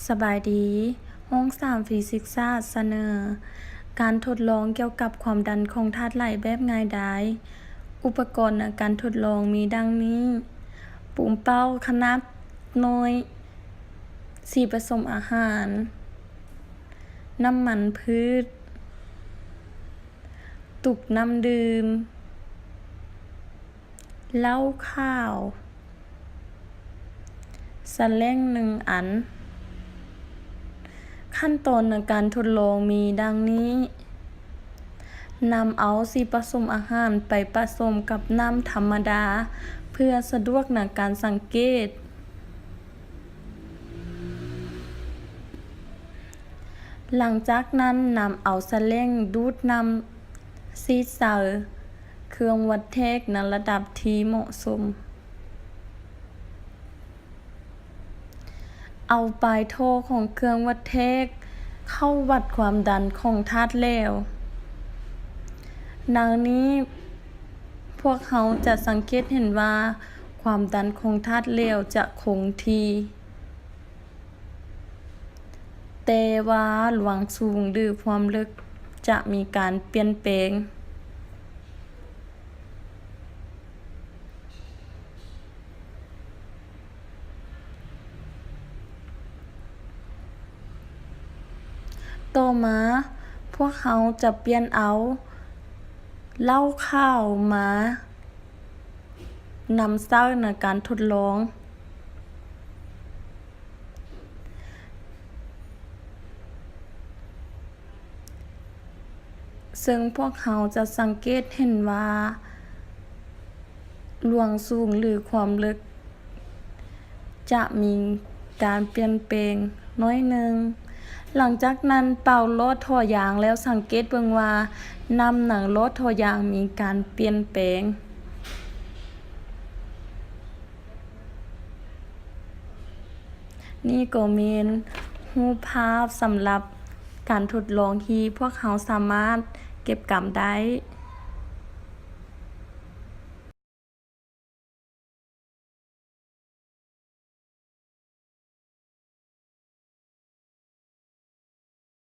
สบายดีห้อง3ฟิสิกส์ศาสตร์เสนอ การทดลองเกี่ยวกับความดันของธาตุไหลแบบง่ายดาย อุปกรณ์ในการทดลองมีดังนี้ ปุ่มเป้าขนาดน้อย สีผสมอาหาร น้ำมันพืช ตุกน้ำดื่ม เหล้าข้าวสแลง1 อัน ขั้นตอนในการทดลองมีดังนี้ นำเอาสีผสมอาหารไปผสมกับน้ำธรรมดา เพื่อสะดวกในการสังเกต หลังจากนั้นนำเอาแสแลงดูดน้ำซีเซอร์เครื่องวัดเทคในระดับที่เหมาะสม เอาปลายโทของเครื่องวัดเทคเข้าวัดความดันของธาตุเหลวดังนี้พวกเขาจะสังเกตเห็นว่าความดันของธาตุเหลวจะคงที่ แต่ว่าหลวงสูงหรือความลึกจะมีการเปลี่ยนแปลง ต่อมาพวกเขาจะเปลี่ยนเอาเหล้าข้าวมานำเสาในการทดลอง ซึ่งพวกเขาจะสังเกตเห็นว่าหลวงสูงหรือความลึกจะมีการเปลี่ยนแปลงน้อยหนึ่ง หลังจากนั้นเป่าลอดท่อยางแล้วสังเกตเบิ่งว่าน้ำหนังลอดท่อยางมีการเปลี่ยนแปลง นี่ก็เป็นรูปภาพสำหรับการทดลองที่พวกเขาสามารถเก็บกำได้